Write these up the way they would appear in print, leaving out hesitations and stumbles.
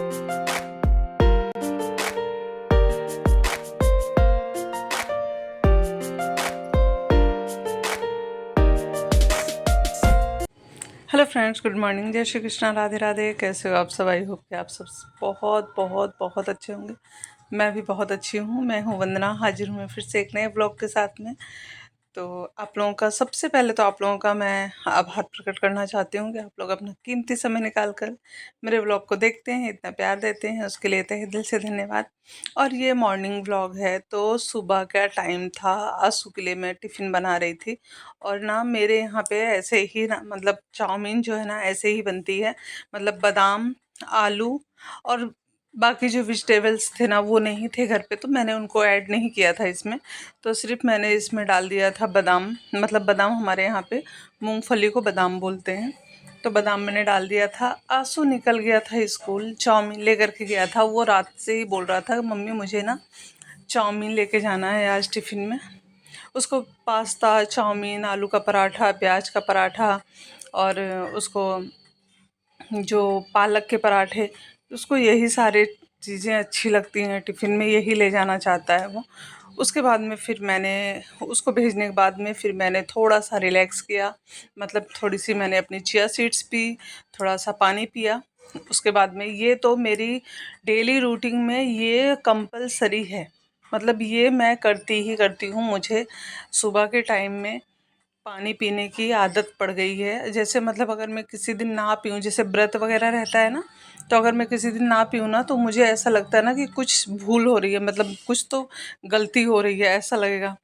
Hello friends, good morning, जय श्री कृष्णा, राधे राधे। कैसे हो आप सब? आई होप कि आप सब बहुत बहुत बहुत अच्छे होंगे। मैं भी बहुत अच्छी हूँ। मैं हूँ वंदना, हाजिर हूँ मैं फिर से एक नए ब्लॉग के साथ में। तो आप लोगों का सबसे पहले तो आप लोगों का मैं आभार प्रकट करना चाहती हूँ कि आप लोग अपना कीमती समय निकाल कर मेरे ब्लॉग को देखते हैं, इतना प्यार देते हैं, उसके लिए तहे दिल से धन्यवाद। और ये मॉर्निंग ब्लॉग है, तो सुबह का टाइम था। आंसू के लिए मैं टिफ़िन बना रही थी। और ना मेरे यहाँ पे ऐसे ही ना, मतलब चाउमीन जो है ना ऐसे ही बनती है। मतलब बादाम, आलू और बाकी जो वेजिटेबल्स थे ना वो नहीं थे घर पे, तो मैंने उनको ऐड नहीं किया था इसमें। तो सिर्फ मैंने इसमें डाल दिया था बादाम। मतलब बादाम हमारे यहाँ पे मूंगफली को बादाम बोलते हैं। तो बादाम मैंने डाल दिया था। आंसू निकल गया था स्कूल, चाउमीन लेकर के गया था। वो रात से ही बोल रहा था, मम्मी मुझे ना चाउमीन लेके जाना है आज टिफ़िन में। उसको पास्ता, चाउमीन, आलू का पराठा, प्याज का पराठा और उसको जो पालक के पराठे, उसको यही सारे चीज़ें अच्छी लगती हैं। टिफ़िन में यही ले जाना चाहता है वो। उसके बाद में फिर मैंने उसको भेजने के बाद में फिर मैंने थोड़ा सा रिलैक्स किया। मतलब थोड़ी सी मैंने अपनी चिया सीड्स पी, थोड़ा सा पानी पिया। उसके बाद में ये तो मेरी डेली रूटीन में ये कंपलसरी है। मतलब ये मैं करती ही करती हूँ। मुझे सुबह के टाइम में पानी पीने की आदत पड़ गई है। जैसे मतलब अगर मैं किसी दिन ना पीऊँ, जैसे व्रत वगैरह रहता है ना, तो अगर मैं किसी दिन ना पीऊँ ना तो मुझे ऐसा लगता है ना कि कुछ भूल हो रही है, मतलब कुछ तो गलती हो रही है, ऐसा लगेगा।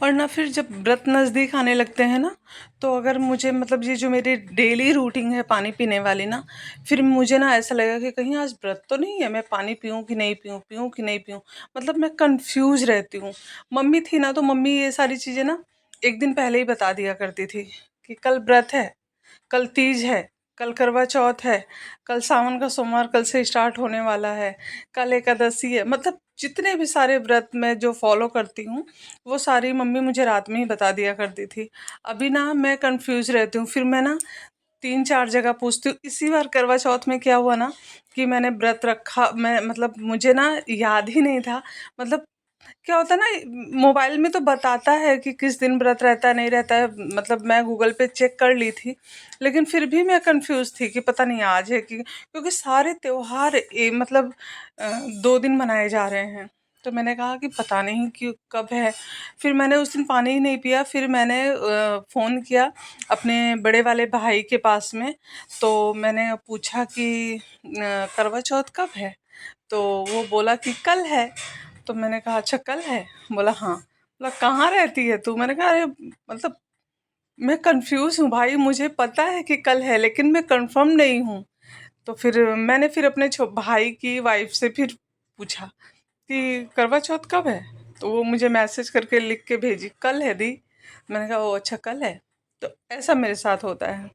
और ना फिर जब व्रत नज़दीक आने लगते हैं ना, तो अगर मुझे मतलब ये जो मेरी डेली रूटीन है पानी पीने वाली ना, फिर मुझे ना ऐसा लगेगा कि कहीं आज व्रत तो नहीं है, मैं पानी पीऊँ कि नहीं पीऊँ, पीऊँ कि नहीं पीऊँ। मतलब मैं कंफ्यूज रहती हूँ। मम्मी थी ना, तो मम्मी ये सारी चीज़ें ना एक दिन पहले ही बता दिया करती थी कि कल व्रत है, कल तीज है, कल करवा चौथ है, कल सावन का सोमवार कल से स्टार्ट होने वाला है, कल एकादशी है। मतलब जितने भी सारे व्रत मैं जो फॉलो करती हूँ वो सारी मम्मी मुझे रात में ही बता दिया करती थी। अभी ना मैं कंफ्यूज रहती हूँ। फिर मैं ना 3-4 जगह पूछती हूँ। इसी बार करवा चौथ में क्या हुआ ना कि मैंने व्रत रखा, मैं मतलब मुझे ना याद ही नहीं था। मतलब क्या होता है ना, मोबाइल में तो बताता है कि किस दिन व्रत रहता है नहीं रहता है। मतलब मैं गूगल पे चेक कर ली थी, लेकिन फिर भी मैं कंफ्यूज थी कि पता नहीं आज है कि, क्योंकि सारे त्योहार मतलब 2 दिन मनाए जा रहे हैं। तो मैंने कहा कि पता नहीं कि कब है। फिर मैंने उस दिन पानी ही नहीं पिया। फिर मैंने फ़ोन किया अपने बड़े वाले भाई के पास में। तो मैंने पूछा कि करवा चौथ कब है? तो वो बोला कि कल है। तो मैंने कहा अच्छा कल है? बोला हाँ। बोला कहाँ रहती है तू? मैंने कहा अरे मतलब मैं कंफ्यूज हूँ भाई, मुझे पता है कि कल है लेकिन मैं कंफर्म नहीं हूँ। तो फिर मैंने फिर अपने भाई की वाइफ से फिर पूछा कि करवा चौथ कब है? तो वो मुझे मैसेज करके लिख के भेजी कल है दी। मैंने कहा ओ अच्छा कल है। तो ऐसा मेरे साथ होता है।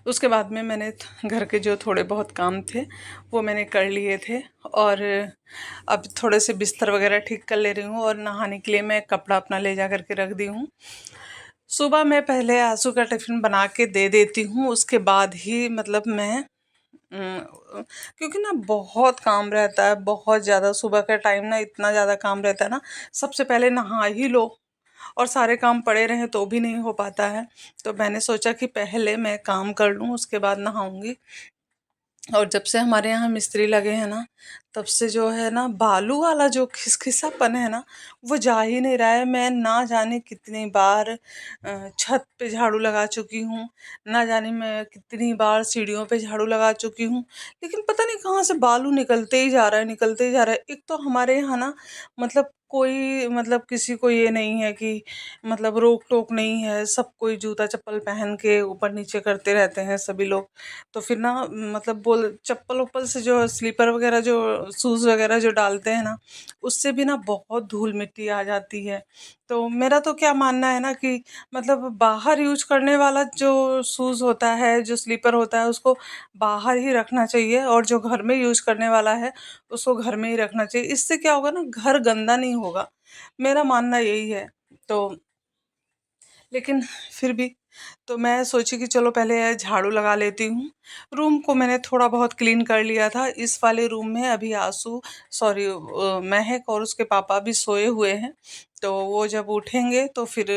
उसके बाद में मैंने घर के जो थोड़े बहुत काम थे वो मैंने कर लिए थे। और अब थोड़े से बिस्तर वगैरह ठीक कर ले रही हूँ और नहाने के लिए मैं कपड़ा अपना ले जा करके रख दी हूँ। सुबह मैं पहले आंसू का टिफ़िन बना के दे देती हूँ, उसके बाद ही मतलब मैं क्योंकि ना बहुत काम रहता है, बहुत ज़्यादा। सुबह का टाइम ना इतना ज़्यादा काम रहता है ना, सबसे पहले नहा ही लो और सारे काम पड़े रहें तो भी नहीं हो पाता है। तो मैंने सोचा कि पहले मैं काम कर लूँ, उसके बाद नहाऊंगी। और जब से हमारे यहाँ मिस्त्री लगे हैं ना, तब से जो है ना बालू वाला जो खिसखिसापन है ना, वो जा ही नहीं रहा है। मैं ना जाने कितनी बार छत पे झाड़ू लगा चुकी हूँ, ना जाने मैं कितनी बार सीढ़ियों पे झाड़ू लगा चुकी हूँ, लेकिन पता नहीं कहाँ से बालू निकलते ही जा रहा है, निकलते ही जा रहा है। एक तो हमारे यहाँ ना मतलब कोई मतलब किसी को ये नहीं है कि मतलब रोक टोक नहीं है, सब कोई जूता चप्पल पहन के ऊपर नीचे करते रहते हैं सभी लोग। तो फिर ना मतलब बोल चप्पल उप्पल से जो स्लीपर वगैरह जो शूज़ वगैरह जो डालते हैं ना, उससे भी ना बहुत धूल मिट्टी आ जाती है। तो मेरा तो क्या मानना है ना कि मतलब बाहर यूज करने वाला जो शूज़ होता है, जो स्लीपर होता है, उसको बाहर ही रखना चाहिए और जो घर में यूज करने वाला है उसको घर में ही रखना चाहिए। इससे क्या होगा ना, घर गंदा नहीं होगा। मेरा मानना यही है। तो लेकिन फिर भी तो मैं सोची कि चलो पहले झाड़ू लगा लेती हूँ। रूम को मैंने थोड़ा बहुत क्लीन कर लिया था। इस वाले रूम में अभी आंसू सॉरी महक और उसके पापा भी सोए हुए हैं। तो वो जब उठेंगे तो फिर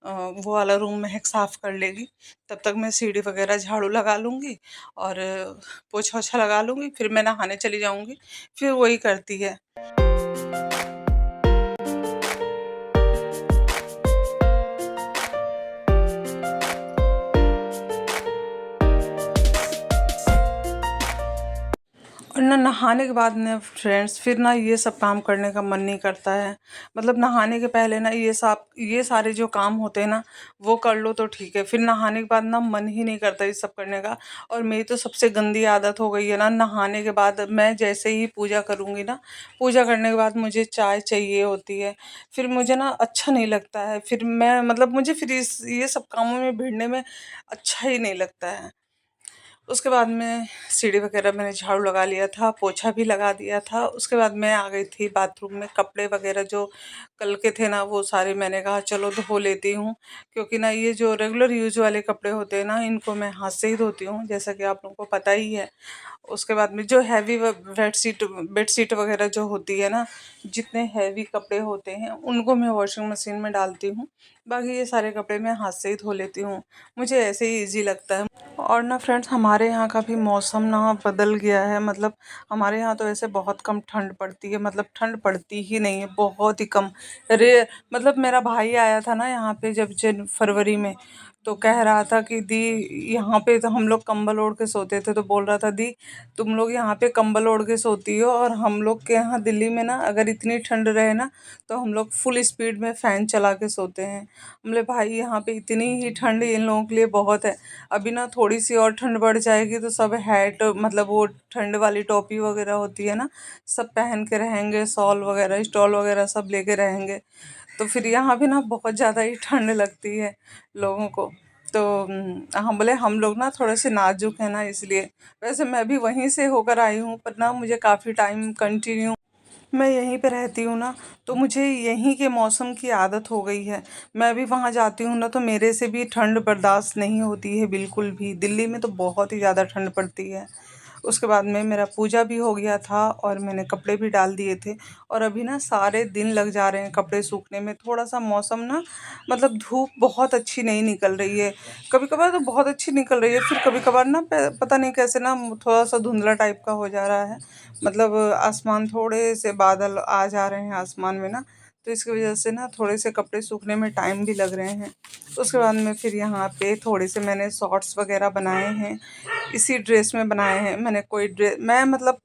वो वाला रूम महक साफ़ कर लेगी। तब तक मैं सीढ़ी वगैरह झाड़ू लगा लूँगी और पोछा-वोछा लगा लूँगी, फिर मैं नहाने चली जाऊँगी, फिर वही करती है। और ना नहाने के बाद ना फ्रेंड्स फिर ना ये सब काम करने का मन नहीं करता है। मतलब नहाने के पहले ना ये सारे जो काम होते हैं ना वो कर लो तो ठीक है, फिर नहाने के बाद ना मन ही नहीं करता ये सब करने का। और मेरी तो सबसे गंदी आदत हो गई है ना, नहाने के बाद मैं जैसे ही पूजा करूँगी ना, पूजा करने के बाद मुझे चाय चाहिए होती है। फिर मुझे ना अच्छा नहीं लगता है, फिर मैं मतलब मुझे फिर इस ये सब कामों में भिड़ने में अच्छा ही नहीं लगता है। उसके बाद में सीढ़ी वगैरह मैंने झाड़ू लगा लिया था, पोछा भी लगा दिया था। उसके बाद मैं आ गई थी बाथरूम में, कपड़े वगैरह जो कल के थे ना वो सारे मैंने कहा चलो धो लेती हूँ, क्योंकि ना ये जो रेगुलर यूज़ वाले कपड़े होते हैं ना इनको मैं हाथ से ही धोती हूँ, जैसा कि आप लोगों को पता ही है। उसके बाद में जो हैवी बेडशीट वगैरह जो होती है ना, जितने हैवी कपड़े होते हैं उनको मैं वॉशिंग मशीन में डालती हूँ। बाकी ये सारे कपड़े मैं हाथ से ही धो लेती हूँ, मुझे ऐसे ही ईज़ी लगता है। और ना फ्रेंड्स हमारे यहाँ का भी मौसम ना बदल गया है। मतलब हमारे यहाँ तो ऐसे बहुत कम ठंड पड़ती है, मतलब ठंड पड़ती ही नहीं है, बहुत ही कम। रे मतलब मेरा भाई आया था ना यहाँ पे जब फरवरी में, तो कह रहा था कि दी यहाँ पे तो हम लोग कंबल ओढ़ के सोते थे, तो बोल रहा था दी तुम लोग यहाँ पे कंबल ओढ़ के सोती हो और हम लोग के यहाँ दिल्ली में ना अगर इतनी ठंड रहे ना तो हम लोग फुल स्पीड में फ़ैन चला के सोते हैं। हमले भाई यहाँ पे इतनी ही ठंड इन लोगों के लिए बहुत है। अभी ना थोड़ी सी और ठंड बढ़ जाएगी तो सब हैट मतलब वो ठंड वाली टोपी वगैरह होती है ना, सब पहन के रहेंगे, शॉल वगैरह स्टॉल वगैरह सब लेके रहेंगे। तो फिर यहाँ भी ना बहुत ज़्यादा ही ठंड लगती है लोगों को। तो हम बोले हम लोग ना थोड़े से नाजुक हैं ना इसलिए। वैसे मैं भी वहीं से होकर आई हूँ, पर ना मुझे काफ़ी टाइम कंटिन्यू मैं यहीं पे रहती हूँ ना, तो मुझे यहीं के मौसम की आदत हो गई है। मैं भी वहाँ जाती हूँ ना तो मेरे से भी ठंड बर्दाश्त नहीं होती है बिल्कुल भी। दिल्ली में तो बहुत ही ज़्यादा ठंड पड़ती है। उसके बाद में मेरा पूजा भी हो गया था और मैंने कपड़े भी डाल दिए थे। और अभी ना सारे दिन लग जा रहे हैं कपड़े सूखने में। थोड़ा सा मौसम ना मतलब धूप बहुत अच्छी नहीं निकल रही है, कभी कभार तो बहुत अच्छी निकल रही है, फिर कभी कभार ना पता नहीं कैसे ना थोड़ा सा धुंधला टाइप का हो जा रहा है। मतलब आसमान थोड़े से बादल आ जा रहे हैं आसमान में ना, तो इसकी वजह से ना थोड़े से कपड़े सूखने में टाइम भी लग रहे हैं। उसके बाद में फिर यहाँ पे थोड़े से मैंने शॉर्ट्स वगैरह बनाए हैं, इसी ड्रेस में बनाए हैं। मैंने कोई ड्रेस मैं मतलब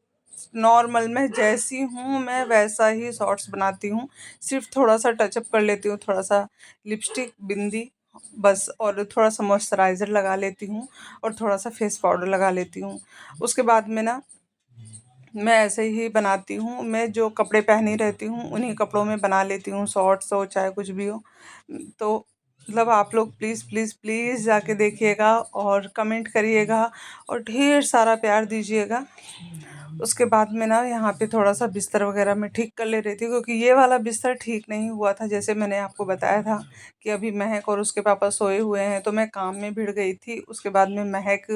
नॉर्मल मैं जैसी हूँ मैं वैसा ही शॉर्ट्स बनाती हूँ। सिर्फ थोड़ा सा टचअप कर लेती हूँ, थोड़ा सा लिपस्टिक बिंदी बस, और थोड़ा सा मॉइस्चराइज़र लगा लेती हूँ और थोड़ा सा फेस पाउडर लगा लेती हूँ। उसके बाद में ना मैं ऐसे ही बनाती हूँ, मैं जो कपड़े पहनी रहती हूँ उन्हीं कपड़ों में बना लेती हूँ, शॉर्ट्स हो चाहे कुछ भी हो। तो मतलब आप लोग प्लीज़ प्लीज़ प्लीज़ जाके देखिएगा और कमेंट करिएगा और ढेर सारा प्यार दीजिएगा। उसके बाद में ना यहाँ पे थोड़ा सा बिस्तर वगैरह मैं ठीक कर ले रही थी, क्योंकि ये वाला बिस्तर ठीक नहीं हुआ था। जैसे मैंने आपको बताया था कि अभी महक और उसके पापा सोए हुए हैं, तो मैं काम में भिड़ गई थी। उसके बाद में महक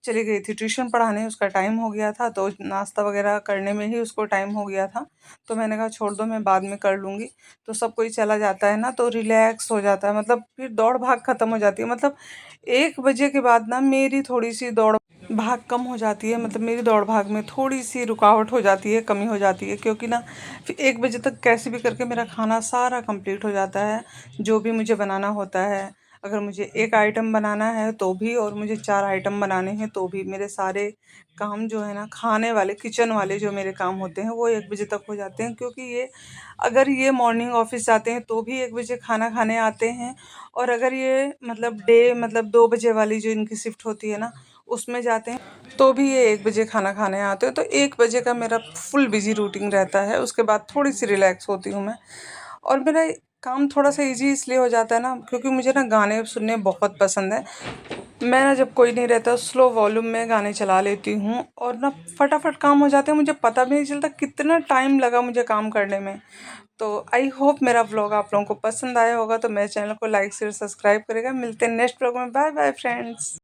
चली गई थी ट्यूशन पढ़ाने, उसका टाइम हो गया था, तो नाश्ता वगैरह करने में ही उसको टाइम हो गया था। तो मैंने कहा छोड़ दो मैं बाद में कर लूँगी। तो सब कोई चला जाता है ना तो रिलैक्स हो जाता है, मतलब फिर दौड़ भाग ख़त्म हो जाती है। मतलब 1 बजे के बाद ना मेरी थोड़ी सी दौड़ भाग कम हो जाती है, मतलब मेरी दौड़ भाग में थोड़ी सी रुकावट हो जाती है, कमी हो जाती है, क्योंकि ना फिर 1 बजे तक कैसे भी करके मेरा खाना सारा कंप्लीट हो जाता है, जो भी मुझे बनाना होता है। अगर मुझे एक आइटम बनाना है तो भी, और मुझे 4 आइटम बनाने हैं तो भी, मेरे सारे काम जो है ना खाने वाले किचन वाले जो मेरे काम होते हैं वो 1 बजे तक हो जाते हैं। क्योंकि ये अगर ये मॉर्निंग ऑफिस जाते हैं तो भी 1 बजे खाना खाने आते हैं, और अगर ये मतलब डे मतलब 2 बजे वाली जो इनकी शिफ्ट होती है ना उसमें जाते हैं तो भी ये 1 बजे खाना खाने आते हैं। तो 1 बजे का मेरा फुल बिजी रूटीन रहता है। उसके बाद थोड़ी सी रिलैक्स होती हूँ मैं। और मेरा काम थोड़ा सा इजी इसलिए हो जाता है ना, क्योंकि मुझे ना गाने सुनने बहुत पसंद है। मैं ना जब कोई नहीं रहता स्लो वॉल्यूम में गाने चला लेती हूँ और ना फटाफट काम हो जाते हैं, मुझे पता भी नहीं चलता कितना टाइम लगा मुझे काम करने में। तो आई होप मेरा व्लॉग आप लोगों को पसंद आया होगा, तो मेरे चैनल को लाइक शेयर सब्सक्राइब करेगा। मिलते हैं नेक्स्ट व्लॉग में। Bye bye friends.